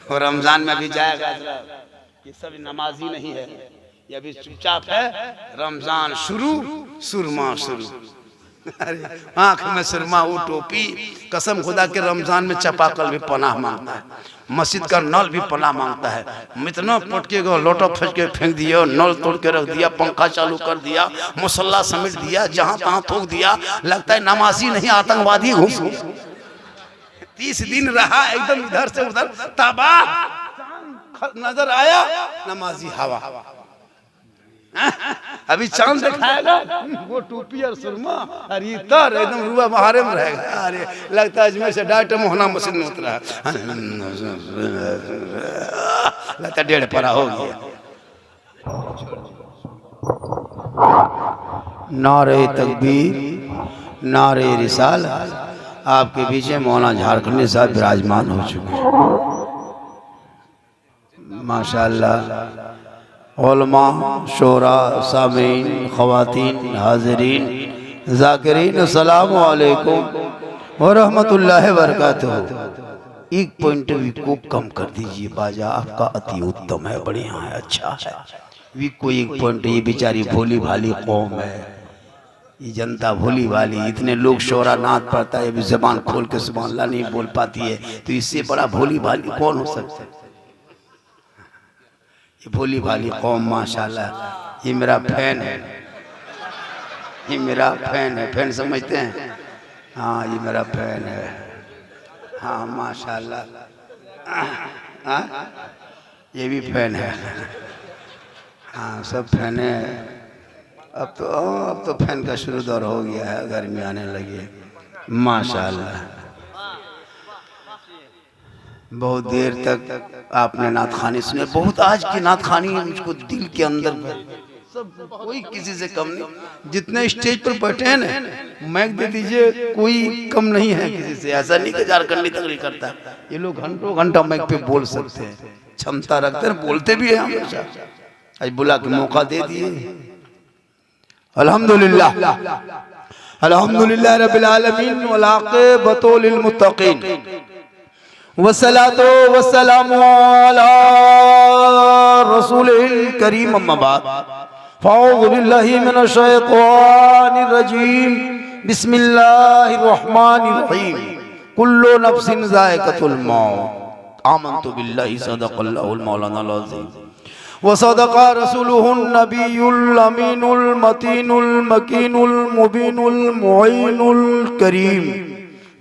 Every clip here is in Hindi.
और रमजान में भी जाएगा, ये सब नमाजी नहीं है, ये अभी चुपचाप है। रमजान शुरू, सुरमा शुरू। आंख में सुरमा, वो टोपी, कसम खुदा के रमजान में चापाकल भी पनाह मांगता है, मस्जिद का नल भी पनाह मांगता है। इतना पटके गो, लोटा फेंक के फेंक दिया, नल तोड़ के रख दिया, पंखा चालू कर दिया, मुसल्ला समेट दिया, जहां तहां थूक दिया। लगता है नमाजी नहीं आतंकवादी घुस 30 दिन रहा एकदम इधर से उधर तबाह। नजर आया नमाजी हवा, अभी चांद दिखाएगा, वो टोपी और सुरमा और ये तर एकदम रुआ बहारे में रहेगा। अरे लगता है अजमेर से डॉक्टर मोहना मशीन में उतरा, लगता है 1.5 परा हो गया। नारे तकबीर, नारे रिसाल। आपके पीछे मौलाना झारखंडी साहब विराजमान हो चुके हैं माशाअल्लाह। उलमा, शोरा, सामीन, ख़वातीन, हाज़रीन, ज़ाकिरीन, अस्सलामु अलैकुम व रहमतुल्लाहि व बरकातुहू। एक पॉइंट भी को कम कर दीजिए बाजा, आपका अति उत्तम है, बढ़िया है, अच्छा है। भी कोई एक पॉइंट, ये बेचारी भोली भाली कौम है, ये जनता भोली भाली, इतने लोग शोरा नात पढ़ता है, अभी ज़बान खोल के सुभान अल्लाह नहीं बोल पाती है, तो इससे बड़ा भोली भाली कौन हो सकता है? ये भोली भाली कौम माशाल्लाह। ये मेरा फैन है, ये मेरा फैन है, फैन समझते हैं? हाँ ये मेरा फैन है, हाँ माशाल्लाह। हाँ ये भी फैन है, हाँ सब फैन है। अब तो फैन का शुरू दौर हो गया है, गर्मी आने लगी है माशाल्लाह। बहुत देर तक आपने नातखानी सुने, बहुत आज की नातखानी मुझको दिल के अंदर सब, कोई किसी से कम नहीं। जितने स्टेज पर बैठे हैं ना, माइक दे दीजिए, कोई कम नहीं है किसी से। ऐसा नहीं कि झारखंडी तकरीर करता है, ये लोग घंटों घंटा माइक पे बोल सकते हैं, क्षमता रखते हैं, बोलते भी हैं हमेशा। आज बुला के मौका दे दिए, अल्हम्दुलिल्लाह अल्हम्दुलिल्लाह रब्बिल आलमीन वल आक़िबतु लिल मुत्तक़ीन वस्सलातु वस्सलामु अला रसूलिल करीम, अम्मा बाद, फ़अऊज़ु बिल्लाहि मिनश शैतानिर रजीम, बिस्मिल्लाहिर रहमानिर रहीम। कुल्लु नफ्सिन ज़ाइक़तुल मौत, आमन्तु बिल्लाहि सदक़ल्लाहुल मौलानाल अज़ीम व सदक़ा रसूलुहुन नबियुल अमीनुल मतीनुल मकीनुल मुबीनुल मुईनुल करीम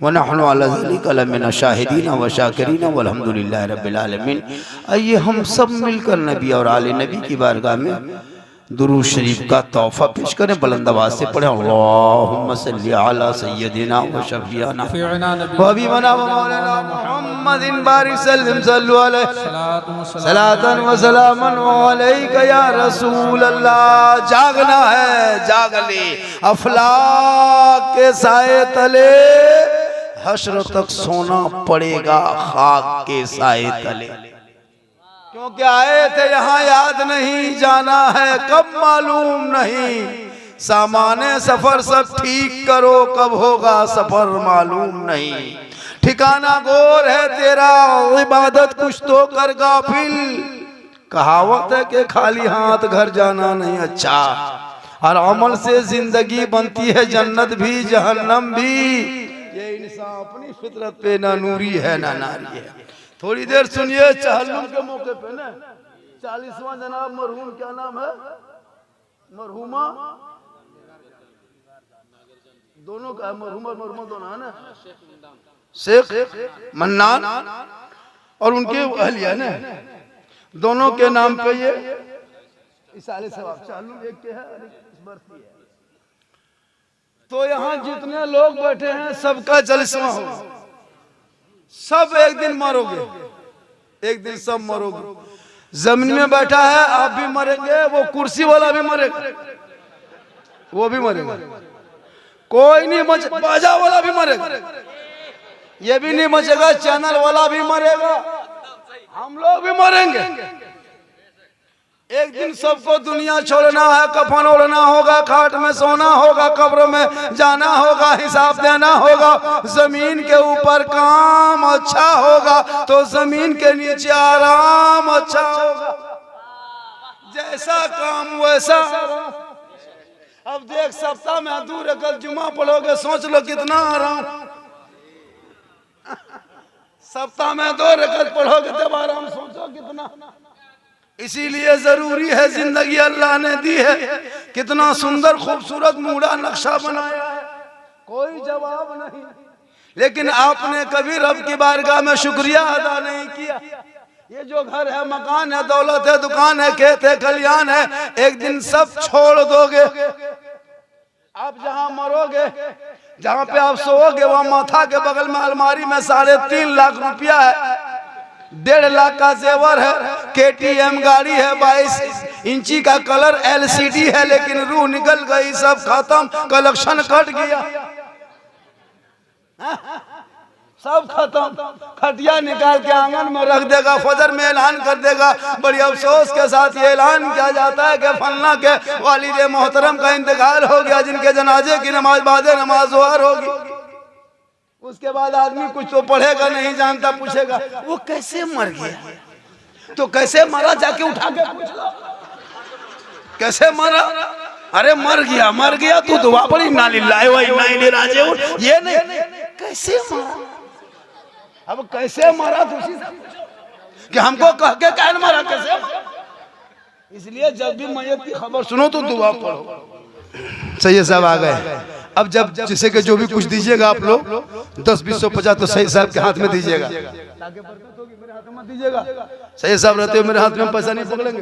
व नहनु अला ज़ालिका लमिन शाहिदीन व शाकिरीन वल्हम्दुलिल्लाहि रब्बिल आलमीन। आइए हम सब मिलकर नबी और आले नबी की बारगाह में दुरूद शरीफ का तोहफा पेश करें। बुलंद आवाज से पढ़ें, अल्लाहुम्मा सल्ली अला सय्यदिना व शफीना व हबीबना व मौलाना मुहम्मदिन बारिक सल्लम सल्लु अलैहि सलातन व सलामन अलैका या रसूल अल्लाह। जागना है जाग ले, अफलाक के साए तले हश्र तक सोना पड़ेगा खाक के साए तले। क्योंकि आए थे यहाँ याद नहीं, जाना है कब मालूम नहीं। सामाने सफर सब ठीक करो, कब होगा सफर मालूम नहीं। ठिकाना गोर है तेरा, इबादत कुछ तो कर गाफिल। कहावत है कि खाली हाथ घर जाना नहीं अच्छा, और अमल से जिंदगी बनती है जन्नत भी जहन्नम भी। ये इंसान अपनी फितरत पे ना नूरी है ना नारी है। थोड़ी देर सुनिए, चहल्लुम के मौके पे ना 40वां जनाब मरहूम, क्या नाम है मरहूमा, दोनों का है, मरहूमा मरहूमा दोनों है ना, शेख मन्नान और उनके अहलिया ने, दोनों के नाम पे ये इसाले सवाब चहल्लुम एक के है, इस बरसी है। तो यहाँ जितने लोग बैठे हैं सबका जलसा हो, सब एक दिन मरोगे, एक दिन सब मरोगे। जमीन में बैठा है आप भी मरेंगे, वो कुर्सी वाला भी मरेगा, वो भी मरेगा, कोई नहीं बच, बाजा वाला भी मरेगा, ये भी नहीं बचेगा, चैनल वाला भी मरेगा, हम लोग भी मरेंगे। एक दिन सबको दुनिया छोड़ना है, कफन ओढ़ना होगा, खाट में सोना होगा, कब्र में जाना होगा, हिसाब देना होगा। जमीन के ऊपर काम अच्छा होगा तो जमीन के नीचे आराम अच्छा होगा। जैसा काम वैसा। अब देख, सप्ताह में 2 रकात जुमा पढ़ोगे, सोच लो कितना आराम। सप्ताह में 2 रकात पढ़ोगे तब आराम, सोचो कितना। इसीलिए जरूरी है, जिंदगी अल्लाह ने दी है, कितना सुंदर खूबसूरत मूड़ा नक्शा बनाया है, कोई जवाब नहीं। लेकिन आपने कभी रब की बारगाह में शुक्रिया अदा नहीं किया। ये जो घर है, मकान है, दौलत है, दुकान है, खेत है, खलियान है, एक दिन सब छोड़ दोगे। आप जहां मरोगे, जहां पे आप सोओगे, वहां माथा के बगल में अलमारी में 3.5 लाख रुपया है, 1.5 लाख का जेवर है, KTM गाड़ी है, 22 इंची का कलर LCD है, लेकिन रूह निकल गई, सब खत्म, कलेक्शन कट गया, सब खत्म। खटिया निकाल के आंगन में रख देगा, फजर में ऐलान कर देगा। बड़ी अफसोस के साथ ये ऐलान किया जाता है कि फलना के वालिद मोहतरम का इंतकाल हो गया, जिनके जनाजे की नमाज बाद नमाज ज़ोहर होगी। उसके बाद आदमी कुछ तो पढ़ेगा नहीं, जानता, पूछेगा वो कैसे मर गया, तो कैसे मरा जाके उठा के पूछ लो, कैसे मरा। अरे मर गया तू दुआ पड़ी, ना लिल्लाहि व इन्ना इलैहि राजिऊन। ये नहीं, कैसे मरा। अब कैसे मरा तो उसी कि हमको कह के कहन मरा, कैसे मरा। इसलिए जब भी मैयत की खबर सुनो तो दुआ पढ़ो। सैयद साहब आ गए। अब जब जिसे के जो भी कुछ दीजिएगा आप लोग 10, 20, 100, 50 तो सैयद साहब के हाथ में दीजिएगा, ताकि बरकत होगी। मेरे हाथ में मत दीजिएगा। सैयद साहब रहते हो मेरे हाथ में पैसा नहीं पकड़ेंगे।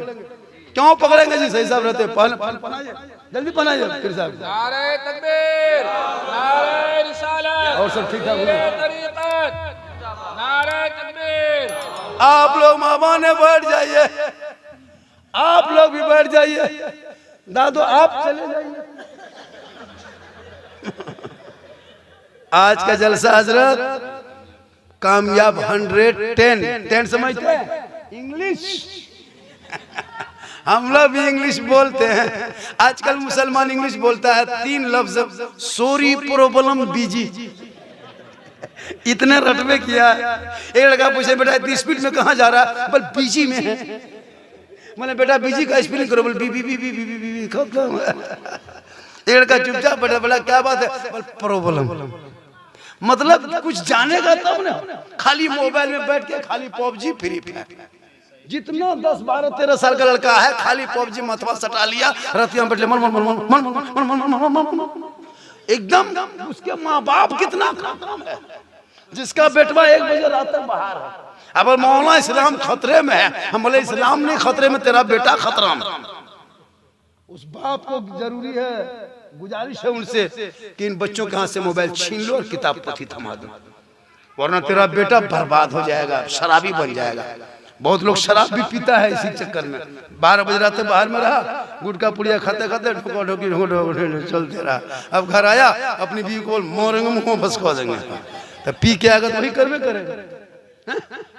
क्यों पकड़ेंगे जी, सैयद साहब रहते, जल्दी पहनाइए फिर साहब। नारे तकबीर, नारे रिसालत, और सब ठीक ठाक हो गया। नारे तकबीर। आप लोग मामाने बैठ जाइए, आप लोग भी बैठ जाइए। दादो आप चले जाइए। आज का जलसा हजरत कामयाब 110 समझते हैं इंग्लिश। हम लोग भी इंग्लिश बोलते हैं। आजकल मुसलमान इंग्लिश बोलता है 3 लफ्ज, सॉरी, प्रॉब्लम, बिजी, इतने रटवे किया। एक लड़का पूछे बेटा इतनी स्पीड में कहाँ जा रहा है, बोल बिजी में है। मैंने बेटा बिजी का स्पेलिंग करो, बोल B B B B B B B खत्म। एक लड़का चुपचाप बैठा, बोला क्या बात है, बोल प्रॉब्लम। मतलब कुछ जानेगा तब ना, खाली मोबाइल में बैठ के खाली PUBG, फ्री फायर। जितना 10, 12, 13 साल का लड़का है खाली PUBG मथवा सटा लिया, रतिया बैठ एकदम। उसके माँ बाप कितना खतरा है, जिसका बेटवा 1 बजे रात तक बाहर है। अब मौला इस्लाम खतरे में है, हम बोले इस्लाम नहीं खतरे में, तेरा बेटा खतरा में। उस बाप को जरूरी है, गुजारिश है उनसे कि इन बच्चों के हाथ से मोबाइल छीन लो और किताब पोथी थमा दो, वरना तेरा बेटा बर्बाद हो जाएगा, शराबी बन जाएगा। बहुत लोग शराब भी पीता है इसी चक्कर में। 12 बजे रात बाहर में रहा, गुटखा पुड़िया खाते खाते ढोका ढोकी चलते रहा। अब घर आया, अपनी बीवी को मोरेंगे, मुंह बस खो देंगे, तो पी के आएगा तो वही करवे करेगा।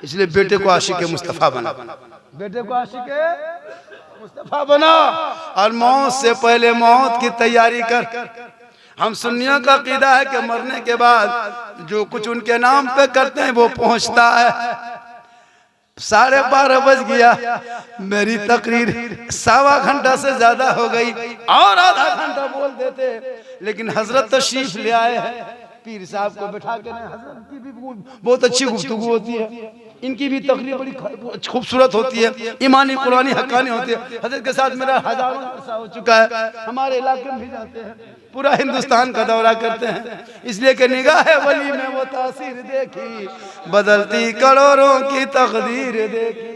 इसलिए बेटे को आशिक मुस्तफा बना, बेटे को आशिक मुस्तफा बना, और मौत से पहले मौत की तैयारी कर। हम सुन्नियों का कीदा है कि मरने के बाद जो कुछ उनके नाम पे करते हैं वो पहुंचता है। 12:30 बज गया, मेरी तकरीर 1.25 घंटा से ज्यादा हो गई, और आधा घंटा बोल देते, लेकिन हजरत तशरीफ ले आए हैं। पीर साहब को बैठा के, हजरत की भी बहुत अच्छी गुफ्तगू होती है, इनकी भी तकरीर बड़ी खूबसूरत होती है, ईमानी कुरानी हक्कानी होती है। हजरत के साथ मेरा हजारों अरसा हो चुका है, हमारे इलाके में भी जाते हैं, पूरा हिंदुस्तान का दौरा करते हैं। इसलिए कि निगाह वली में वो तासीर देखी, बदलती करोड़ों की तकदीर देखी।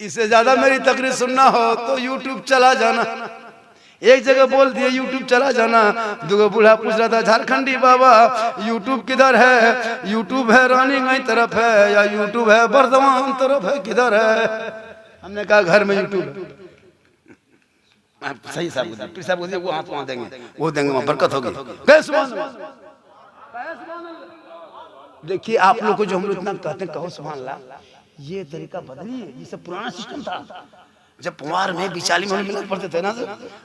इससे ज्यादा मेरी तकरीर सुनना हो तो यूट्यूब चला जाना। एक जगह बोल दिए यूट्यूब चला जाना, दूगो बूढ़ा पूछ रहा था झारखंडी बाबा यूट्यूब किधर है, यूट्यूब है रानीगंज तरफ है या यूट्यूब है बर्दवान तरफ है, किधर है। हमने कहा घर में यूट्यूब। सही साहब वो हाथ वहां देंगे, वो देंगे, वहां बरकत होगी। देखिए आप लोग को जो हम लोग इतना कहते हैं कहो सुभान अल्लाह, ये तरीका बदलिए, ये सब पुराना सिस्टम था। जब पुआर में बिचाली में मिलत पड़ते थे ना,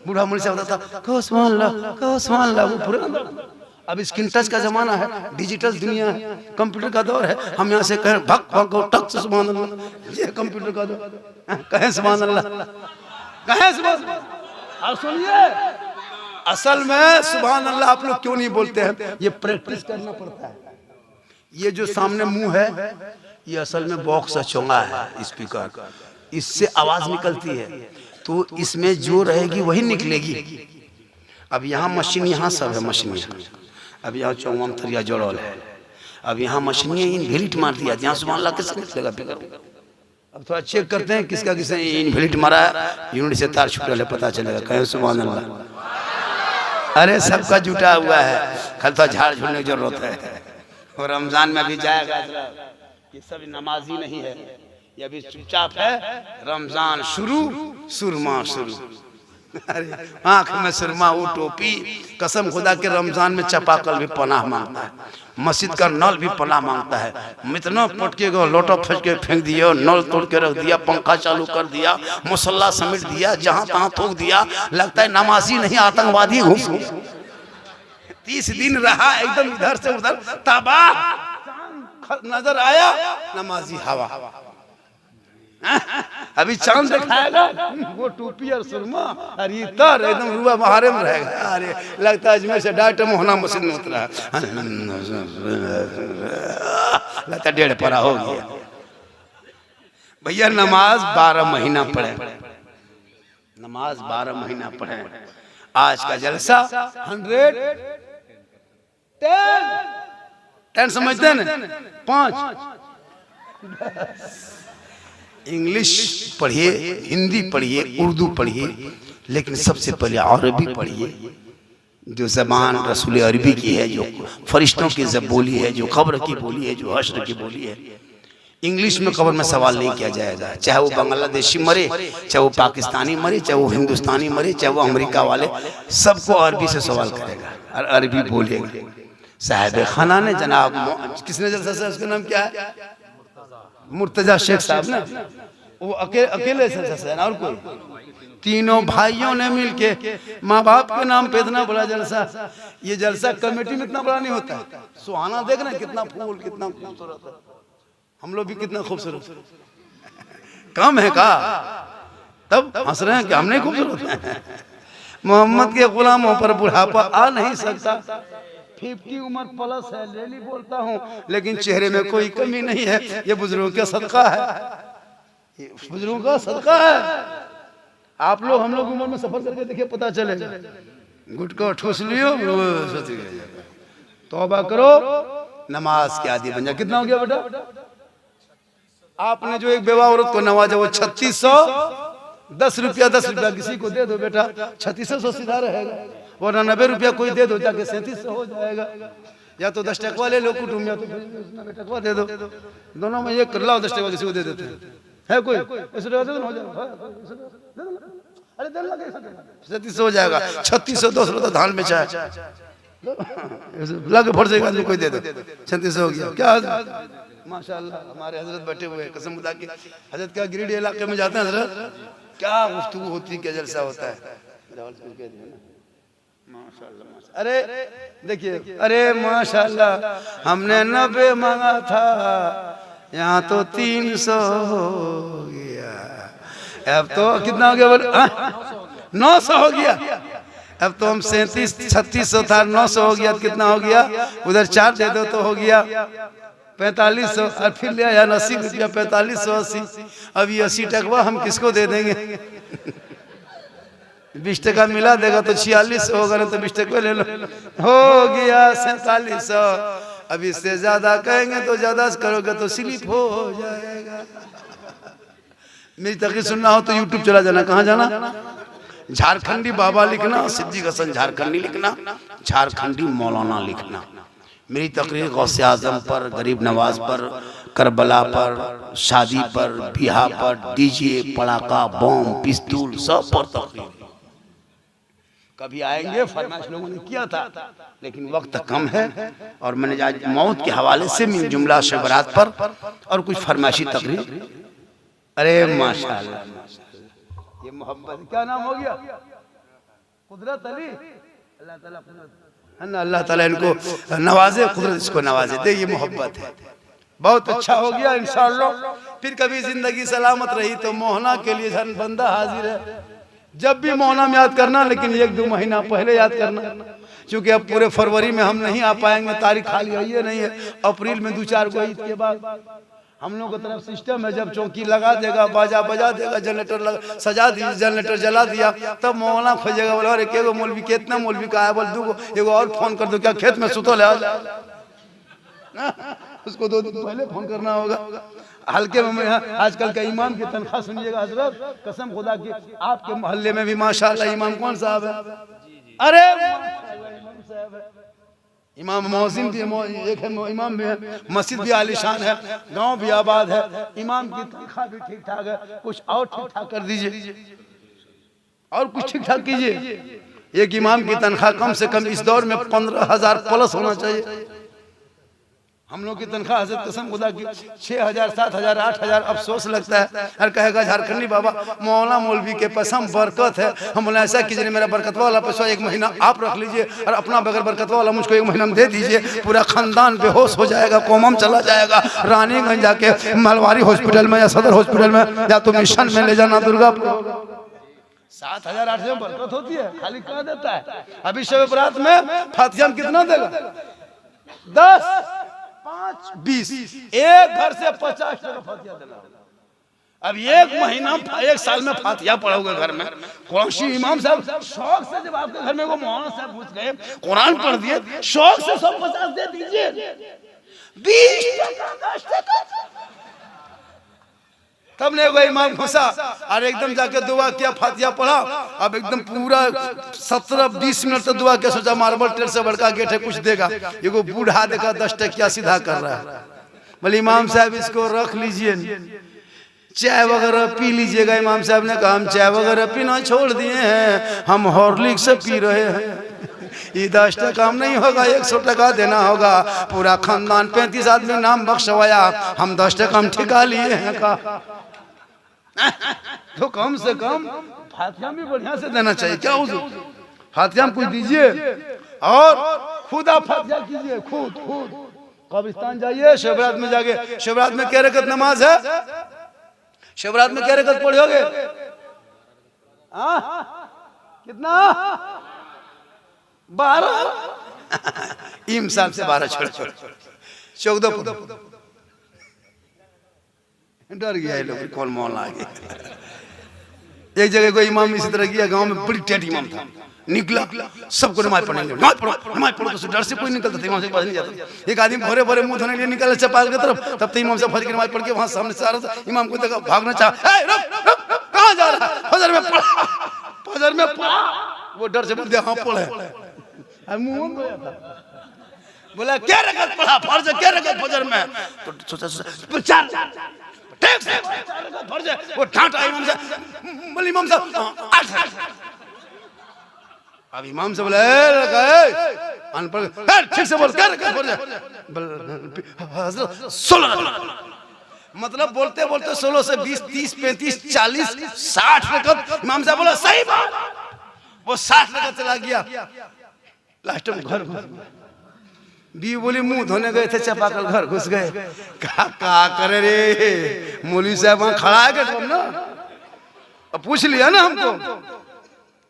बूढ़ा मुड़ी से होता था कहो सुभान अल्लाह, कहो सुभान अल्लाह, वो पुराना। अब स्क्रीन टच का जमाना है, डिजिटल दुनिया है, कंप्यूटर का दौर है। हम यहाँ से कहें भक भक टक से सुभान अल्लाह, ये कंप्यूटर का दौर, कहें सुभान अल्लाह, कहें सुभान अल्लाह। अब सुनिए, असल में सुभान अल्लाह आप लोग क्यों नहीं बोलते हैं? ये प्रैक्टिस करना पड़ता है। ये जो सामने मुंह है, ये असल में बॉक्स चोंगा है, स्पीकर, इससे आवाज निकलती है, तो इसमें जो रहेगी वही निकलेगी। अब यहाँ मशीन, यहाँ सब है मशीन, अब यहाँ चौंगा थरिया जोड़ल है, अब यहाँ मशीन इनवेलिट मार दिया, यहाँ सुभान अल्लाह किसने निकलेगा फिगर। अब थोड़ा चेक करते हैं किसका किसने इनवेलिट मारा है, यूनिट से तार छूट रहा है, पता चलेगा, कहे सुभान अल्लाह। अरे सबका जुटा हुआ है, कल तो झाड़ झूलने की जरूरत है। और रमजान में भी जाएगा, ये सब नमाजी नहीं है, ये अभी चुपचाप है। रमजान शुरू, सुरमा शुरू, अरे आंख में सुरमा, वो टोपी, कसम खुदा के रमजान में चापाकल भी पनाह मांगता है, मस्जिद का नल भी पनाह मांगता है। इतना पटके गो, लोटा फंस के फेंक दिया, नल तोड़ के रख दिया, पंखा चालू कर दिया, मुसल्ला समेट दिया, जहां तहां थूक दिया, लगता है नमाजी नहीं आतंकवादी घुस। 30 दिन रहा एकदम इधर से उधर, तबाह, नजर आया नमाजी हवा। अभी चांद दिखाएगा, वो टोपी और सुरमा और ये तर एकदम रुआ बहारे में रहेगा। अरे लगता है अजमेर से डॉक्टर मोहना मस्जिद में उतरा, लगता 1.5 पारा हो गया। भैया नमाज 12 महीना पढ़े, नमाज 12 महीना पढ़े। आज का जलसा 110 समझते हैं ना, 5 इंग्लिश पढ़िए, हिंदी पढ़िए, उर्दू पढ़िए, लेकिन सबसे पहले अरबी पढ़िए, जो ज़बान रसूल अरबी की है, जो फरिश्तों की जब बोली है, जो कब्र की बोली है, जो हश्र की बोली है। इंग्लिश में कब्र में सवाल नहीं किया जाएगा, चाहे वो बांग्लादेशी मरे, चाहे वो पाकिस्तानी मरे, चाहे वो हिंदुस्तानी मरे, चाहे वो अमेरिका वाले, सबको अरबी से सवाल करेगा और अरबी बोलेगा। साहिब खाना ने जनाब, किसने जलसा से, उसका नाम क्या है, मुर्तजा शेख साहब ना, वो अकेले से और कोई, तीनों भाइयों ने मिलके माँ बाप के नाम पे इतना बड़ा जलसा। ये जलसा कमेटी में इतना बड़ा नहीं होता। सुहाना देखना कितना फूल, कितना खूबसूरत है, हम लोग भी कितना खूबसूरत, कम है का, तब हंस रहे हैं कि हम नहीं खूबसूरत हैं। मोहम्मद के गुलामों पर बुढ़ापा आ नहीं सकता। 50 उम्र प्लस है, डेली बोलता हूँ, लेकिन चेहरे में कोई कमी नहीं है। ये बुजुर्गों का सदका है, ये बुजुर्गों का सदका है। आप लोग, हम लोग उम्र में सफर करके देखिए, पता चलेगा। गुटका ठूस लियो, तौबा करो, नमाज के आदि बन जाए। कितना हो गया बेटा? आपने जो एक बेवा औरत को नवाजा, वो 3610 रुपया, 10 रुपया किसी को दे दो बेटा, 3600 सीधा रहेगा। वरना 90 रुपया कोई दे दो, जाके 3700 हो जाएगा। या तो 10 टकवा ले लो कुटुंब, या तो 90 टकवा दे दो, दोनों में एक कर लो। 10 टकवा किसी को दे देते है कोई, ऐसे हो जाएगा, अरे 3700 हो जाएगा। 3600 200 तो धान में चाहे लगे फट जाएगा, कोई दे दो, 3600 हो गया। क्या माशाल्लाह, हमारे हजरत बैठे हुए हैं, कसम खुदा की। हजरत क्या गिरिडीह इलाके में जाते हैं हजरत, क्या गुफ्तगू होती है, क्या जलसा होता है। माशाल्लाह, अरे देखिए, अरे माशाल्लाह, हमने 90 मांगा था, यहाँ तो 300 हो गया। अब तो कितना हो गया बोले? 900 हो गया। अब तो हम 3700 था, 900 हो गया, कितना हो गया? उधर 4 दे दो तो हो गया 4500, और फिर ले आया 80 रुपया, 4580। अब ये 80 टकवा हम किसको दे देंगे? 20 टका मिला देगा तो 4600 होगा, तो 20 टका ले लो, हो गया 4700। अब इससे ज्यादा कहेंगे तो ज्यादा करोगे तो स्लिप हो जाएगा। मेरी तकरीर सुनना हो तो यूट्यूब चला जाना। कहाँ जाना? झारखंडी बाबा लिखना, सिद्दीक हसन झारखंडी लिखना, झारखंडी मौलाना लिखना। मेरी तकरीर गौसे आजम पर, गरीब नवाज पर, करबला पर, शादी पर, बिहा पर, डीजे, पड़ाका, बम, पिस्तूल, सब पर तकरीर। कभी आएंगे, फरमाइश लोगों ने किया था, लेकिन वक्त कम है और मैंने आज मौत के हवाले से मिन जुमला शबरात पर और कुछ फरमाइशी तकरीर। अरे माशाअल्लाह, ये मोहब्बत क्या नाम हो गया? कुदरत अली। अल्लाह ताला है ना, अल्लाह ताला इनको नवाजे, कुदरत इसको नवाजे दे, ये मोहब्बत है। बहुत अच्छा हो गया इंशाअल्लाह। फिर कभी जिंदगी सलामत रही तो मोहना के लिए जन बंदा हाजिर है। जब भी मोहना में याद करना, लेकिन 1-2 महीना पहले याद करना, क्योंकि अब पूरे फरवरी में हम नहीं आ पाएंगे, तारीख खाली है ये नहीं है। अप्रैल में 2-4 को ईद के बाद हम लोग की तरफ सिस्टम है, जब चौकी लगा देगा, बाजा बजा देगा, जनरेटर सजा दिया, जनरेटर जला दिया, तब मोहना खोजेगा। बोला अरे के मौलवी, कितना मौलवी का है? बोल 2 एगो और फोन कर दो, क्या खेत में सुतल है? उसको 2 दिन पहले फोन करना होगा। हल्के में आजकल का इमाम की तनख्वाह सुनिएगा हजरत, कसम खुदा की, आपके मोहल्ले में भी माशाल्लाह इमाम कौन साहब है? अरे इमाम मोहसिन भी एक है, इमाम भी है, मस्जिद भी आलीशान है, गांव भी आबाद है, इमाम की तनख्वाह भी ठीक ठाक है। कुछ और ठीक ठाक कर दीजिए, और कुछ ठीक ठाक कीजिए। एक इमाम की तनख्वाह कम से कम इस दौर में 15,000 प्लस होना चाहिए। हम लोग की तनख्वाह हजरत कसम खुदा की 6,000, 7,000, 8,000। अफसोस लगता है, हर कहेगा झारखंडी बाबा मौलाना मौलवी के पैसा बरकत है। हम बोले ऐसा कीजिए, मेरा बरकत वाला पैसा 1 महीना आप रख लीजिए और अपना बगैर बरकत वाला मुझको 1 महीना में दे दीजिए। पूरा खानदान बेहोश हो जाएगा, कोमम चला जाएगा। रानीगंज जाके मलवारी हॉस्पिटल में या सदर हॉस्पिटल में या तो मिशन में ले जाना, दुर्गापुर। 7,000, 8,000 बरकत होती है, खाली कह देता है। अभी शब बरात में फातिहा कितना देगा? 10, 5, 20। एक घर से 50 टका फातिहा देना। अब 1 महीना 1 साल में फातिहा पढ़ोगे घर में। कौशी इमाम साहब शौक से, जब आपके घर में वो मौलाना साहब घुस गए, कुरान पढ़ दिए, शौक से 150 दे दीजिए। 20 टका, 10 टका। तब ने वो इमाम घुसा और एकदम जाके दुआ किया, फातिहा पढ़ा। अब एकदम पूरा 17-20 मिनट तक दुआ किया। सोचा मार्बल टेल से बड़का गेट है, कुछ देगा। ये को बूढ़ा देखा 10 टकिया सीधा कर रहा है। बोले इमाम साहब इसको रख लीजिए, चाय वगैरह पी लीजिएगा। इमाम साहब ने कहा हम चाय वगैरह पीना छोड़ दिए हैं, हम हॉर्लिक्स से पी रहे हैं। ये 10 टका हम नहीं होगा, 100 टका देना होगा। पूरा खानदान 35 आदमी नाम बख्शवाया, हम 10 टका हम ठिका लिए हैं। कहा तो कम से कम फातिहा भी बढ़िया से देना चाहिए। क्या हुजूर, फातिहा कुछ दीजिए और खुद आप फातिहा कीजिए। खुद कब्रिस्तान जाइए, शिवरात में जाके, शिवरात में क्या रकत नमाज है? शिवरात में क्या रकत पढ़ोगे? कितना? 12। इमाम से 12 छोड़ 14। डर गया ये लोग, कौन मौला आ गया। एक जगह कोई इमाम इसी तरह किया, गांव में बड़ी टेढ़ इमाम था। निकला, सबको नमाज पढ़ने लगे। नमाज पढ़ो तो डर से कोई निकलता था, इमाम से पास नहीं जाता। एक आदमी भोरे भोरे मुंह धोने के लिए निकला चपाल की तरफ, तब तो इमाम से फजर की नमाज पढ़ के वहां सामने से आ रहा था। इमाम को देखा, भागना चाहा, कहां जा रहा है? फजर में पढ़ा, फजर में पढ़ा। वो डर से बोल दिया हाँ पढ़े। मुंह धोया था, बोला क्या रकत पढ़ा? फर्ज क्या रकत फजर में? तो सोचा 4 फर्ज है। वो डांटा इमाम से, बोले इमाम साहब 8। अब इमाम से बोले अनपढ़, ठीक से बोल क्या रकत फर्ज है? हजरत 16। मतलब बोलते बोलते 16 से 20, 30, 35, 40, 60 रकत। इमाम साहब बोला सही बात। वो 60 रकत चला गया। लास्ट में घर बी बोली मुंह धोने गए थे, चपाकल घर घुस गए। का करे रे मौलवी साहब वहां खड़ा है क्या ना? अब पूछ लिया ना हमको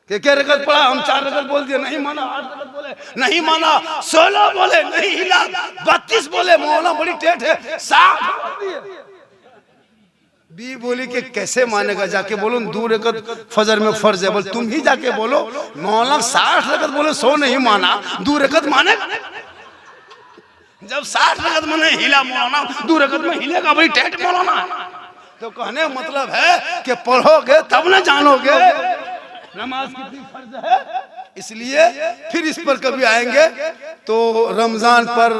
कि क्या रकत पढ़ा? हम 4 रकत बोल दिए, नहीं माना। 8 रकत बोले, नहीं माना। 16 बोले, नहीं हिला। 32 बोले, मौला बड़ी टेढ़ है। 60 बोल दिए। बी बोली कि कैसे मानेगा? जाके बोलो 2 रकत फजर में फर्ज है। बोल तुम ही जाके बोलो। मौला 60 रकत बोले, 100 नहीं माना, 2 रकत मानेगा। जब 60 रकत में नहीं हिला मौलाना, 2 रकत में हिलेगा भाई टेढ़ मौलाना। तो कहने मतलब है कि पढ़ोगे तब न जानोगे नमाज कितनी फर्ज है। इसलिए फिर इस पर कभी आएंगे तो रमजान पर,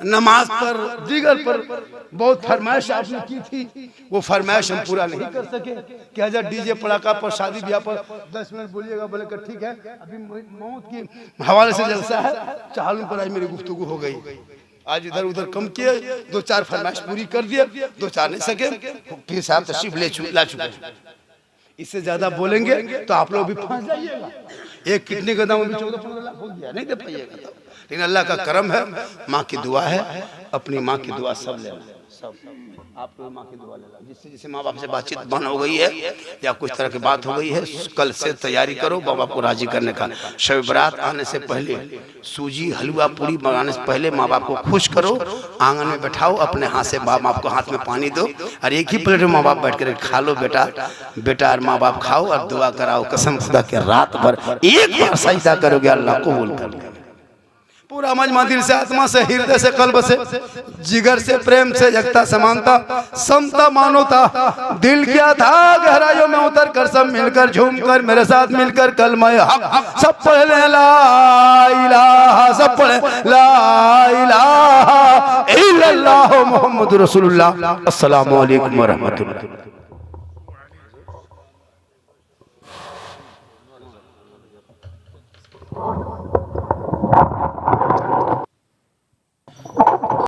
नमाज पर, दीगर पर बहुत फरमाइश आपने की थी, वो फरमाइश हम पूरा नहीं कर सके कि हजार डीजे पड़ाका पर शादी ब्याह पर 10 मिनट बोलिएगा, बोले कर ठीक है अभी मौत के हवाले से जलसा है, चालू पर आज मेरी गुफ्तगू हो गई, आज इधर उधर कम किए, 2-4 फरमाइश पूरी कर दिए, 2-4 नहीं सके, फिर साहब तशरीफ ला चुके। इससे ज्यादा बोलेंगे तो आप लोग भी फंस जाइएगा। एक किडनी का दाम अभी 14-15 लाख हो गया, नहीं दे पाइएगा। लेकिन अल्लाह का करम है, माँ की दुआ है, अपनी माँ की दुआ सब ले, सब आप लोग माँ की दुआ ले लो। जिससे जिससे माँ बाप से बातचीत बंद हो गई है या कुछ तरह की बात हो गई है, कल से तैयारी करो माँ बाप को राजी करने का। शब बारात आने से पहले सूजी हलवा पूरी बनाने से पहले माँ बाप को खुश करो, आंगन में बैठाओ, अपने हाथ से माँ बाप को हाथ में पानी दो और एक ही प्लेट में माँ बाप बैठ कर खा लो, बेटा बेटा और माँ बाप खाओ और दुआ कराओ। कसम खुदा के रात भर एक बार सजदा करोगे अल्लाह कबूल कर लेगा। पूरा मजमा दिल से, आत्मा से, हृदय से, कल्ब से, जिगर से, प्रेम से, एकता, समानता, समता, मानवता, दिल क्या था गहराइयों में उतर कर सब मिलकर झूम कर मेरे साथ मिलकर कलमा हक सब पढ़े ला इलाहा, सब पढ़े ला इलाहा इल्लल्लाह मुहम्मदुर रसूलुल्लाह। अस्सलामु अलैकुम व रहमतुल्लाह।